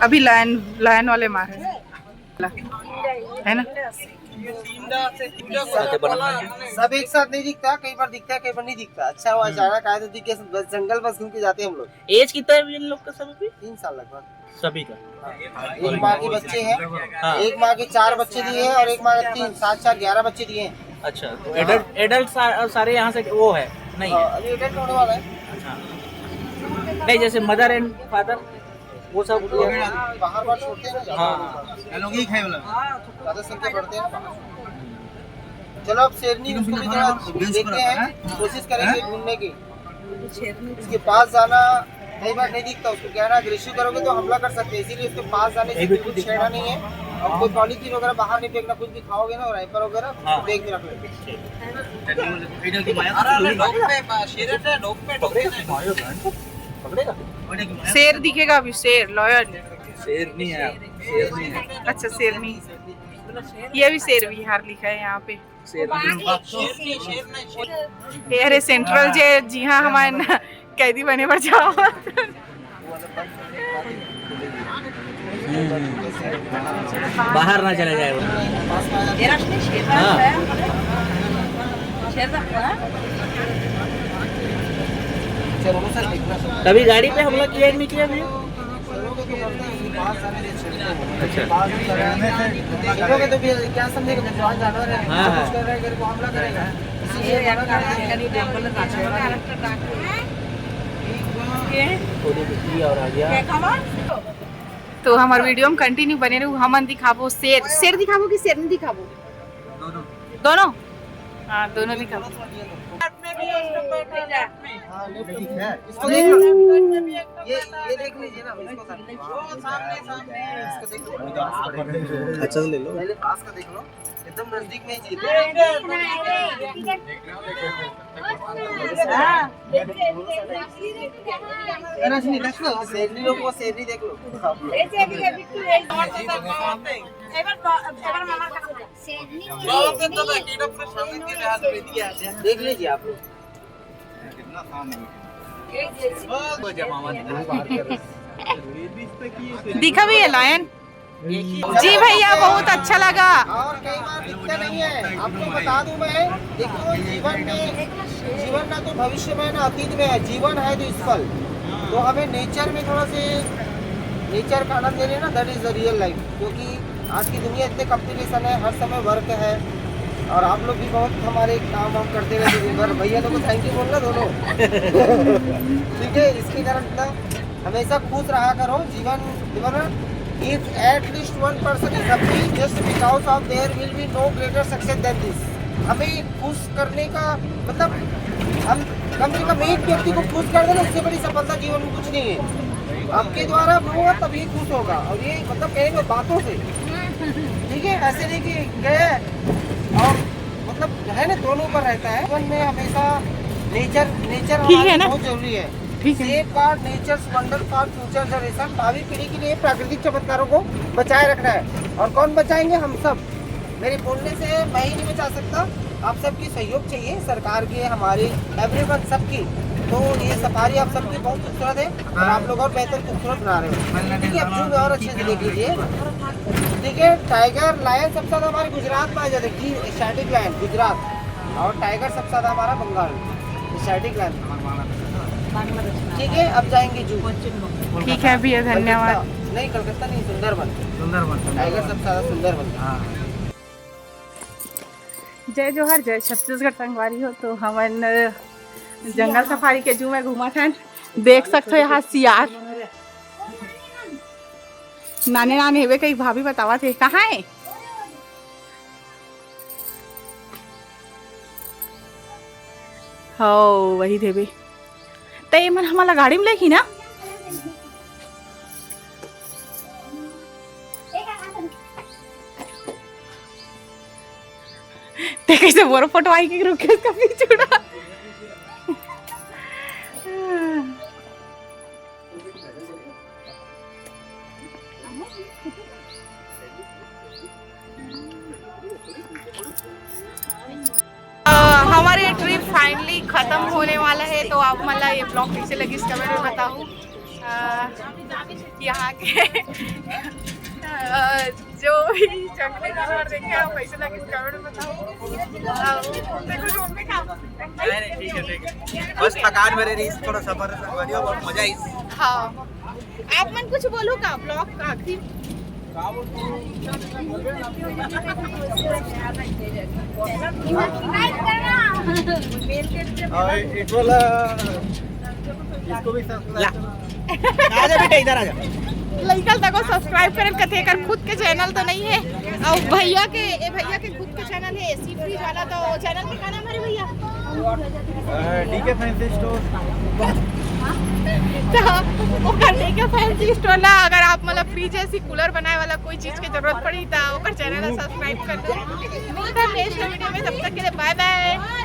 अभी लायन वाले मार है ना। सब एक साथ नहीं दिखता, कई बार दिखता है कई बार नहीं दिखता। अच्छा हुआ अचानक आया तो दिखे, जंगल बस घूम के जाते हैं हम लोग। एज कितना है इन लोग का सभी? 3 साल लगभग सभी का। एक माँ के बच्चे हैं, एक माँ के 4 बच्चे दिए हैं और एक माँ के 3 7 4 11 बच्चे दिए हैं। अच्छा, तो एडल्ट सारे यहाँ से वो है नहीं है? अभी एडल्ट होने वाला है। अच्छा, नहीं जैसे मदर एंड फादर वो सब बाहर छोड़ते हैं। हाँ, लोग ही खाए वाला ज्यादा संख्या बढ़ते हैं। चलो अब शेरनी उसको भी थोड़ा देखते हैं, कोशिश करेंगे ढूंढने की। इसके पास जाना कई बार नहीं दिखता, उसको कहना अग्रेसिव करोगे तो हमला कर सकते हैं, इसीलिए उसके पास जाने से बिल्कुल छेड़ना नहीं है। और कोई पॉलीथीन वगैरह बाहर नहीं फेंकना, कुछ भी खाओगे ना राइफल वगैरह फेंक भी रख लेते। शेर दिखेगा अभी, शेर लॉयर। शेर नहीं है, शेर नहीं है। अच्छा शेर नहीं, ये भी शेर विहार लिखा है यहाँ पे। अरे सेंट्रल जेल, जी हाँ हमारे कैदी बने पर जाओ। बाहर ना चला जाए वो। कभी गाड़ी पे हमला किया नहीं किया भैया? अच्छा, तो क्या समझेगा जानवर है, कुछ कर रहा है को हमला करेगा। और आ गया। तो हमारे वीडियो में कंटिन्यू बने रहो। हम दिखाबो शेर, शेर दिखाबो कि शेर नहीं दिखाबो? दोनों हाँ, दोनों दिखाबो। इसको देख लो, ये देख लीजिए ना, इसको देख लो। अच्छा ले लो, पहले पास का देख लो, एकदम नजदीक में ही चीज। देख लो शेरनी, लोग को शेरनी देख लो। देख लीजिए आप लोग। दिखा भी है लायन जी भैया, बहुत अच्छा लगा। और कई बार दिखता नहीं है, आपको बता दूं मैं। देखो जीवन ना तो भविष्य में ना अतीत में है, जीवन है तो इस पल। तो हमें नेचर में थोड़ा से नेचर का आनंद लेने ना, that is the real life. क्योंकि आज की दुनिया इतने कॉम्प्लिकेशन है, हर समय वर्क है और आप लोग भी बहुत हमारे काम हम करते रहते दिन भर। भैया लोग को थैंक यू बोलना दोनों। ठीक है, इसके कारण हमेशा खुश रहा करो। जीवन if at least one person is happy just because of there will be no greater success than this। हमें खुश करने का मतलब हम कम से कम एक व्यक्ति को खुश कर देना, उससे बड़ी सफलता जीवन में कुछ नहीं है। आपके द्वारा होगा तभी खुश होगा, और ये मतलब कहेंगे बातों से। ठीक है, ऐसे नहीं कि गए और मतलब है ना, दोनों पर रहता है। जीवन में हमेशा नेचर हमारे बहुत जरूरी है। Safeguard nature's wonder for future generation. भावी पीढ़ी के लिए प्राकृतिक चमत्कारों को बचाए रखना है। और कौन बचाएंगे? हम सब। मेरे बोलने से मैं ही नहीं बचा सकता, आप सबकी सहयोग चाहिए, सरकार की, हमारी, एवरीवन सबकी। तो ये सफारी आप सबकी बहुत खूबसूरत है और आप लोग और बेहतर खूबसूरत बना रहे हो। ठीक है, अब जूम और अच्छे से देख लीजिए। ठीक है, टाइगर लायन सबसे ज्यादा हमारे गुजरात में आ जाते हैं, स्टैटिक लायन गुजरात, और टाइगर सबसे ज्यादा हमारा बंगाल स्टैटिक लायन। ठीक है, अब जाएंगे जू। ठीक है भैया, धन्यवाद। नहीं, कलकत्ता नहीं, सुंदरबन टाइगर सबसे ज्यादा सुंदरबन। जय जोहर, जय छत्तीसगढ़ संगवारी हो। तो हमन जंगल सफारी के जू में घूमा था। देख सकते हो यहाँ सियार नाने नाने हेवे। कई भाभी बतावा थे कहाँ है? हो वही थे भी। तो ये मन हमारा गाड़ी में लेगी ना। ते कैसे बोरो फोटो आई के रुके उसका पीछे उड़ा। हमारी ट्रिप फाइनली ख़त्म होने वाला है, तो आप मतलब ये ब्लॉग कैसे लगी इस कमेंट में बताओ। यहाँ के जो भी चकले और देखे आप कैसे लगे इस कमेंट में बताओ। ठीक है बस थकान में रही थोड़ा सफर बहुत मजा आई। हाँ आप मन कुछ बोलो का ब्लॉग का आखिर। इसको भी आजा बेटा इधर आजा। लड़कल तक सब्सक्राइब करन कथे कर खुद के चैनल तो नहीं है, और भैया के खुद के चैनल है सी फ्रीज वाला। तो चैनल के का नाम है भैया? DK fancy store. तो वो करने के फैंसी स्टोर ला अगर आप मतलब फ्रिज ऐसी कूलर बनाए वाला कोई चीज की जरूरत पड़ी तो ओकर चैनल सब्सक्राइब कर दो। मिलता है नेक्स्ट वीडियो में, तब तक के लिए बाय बाय।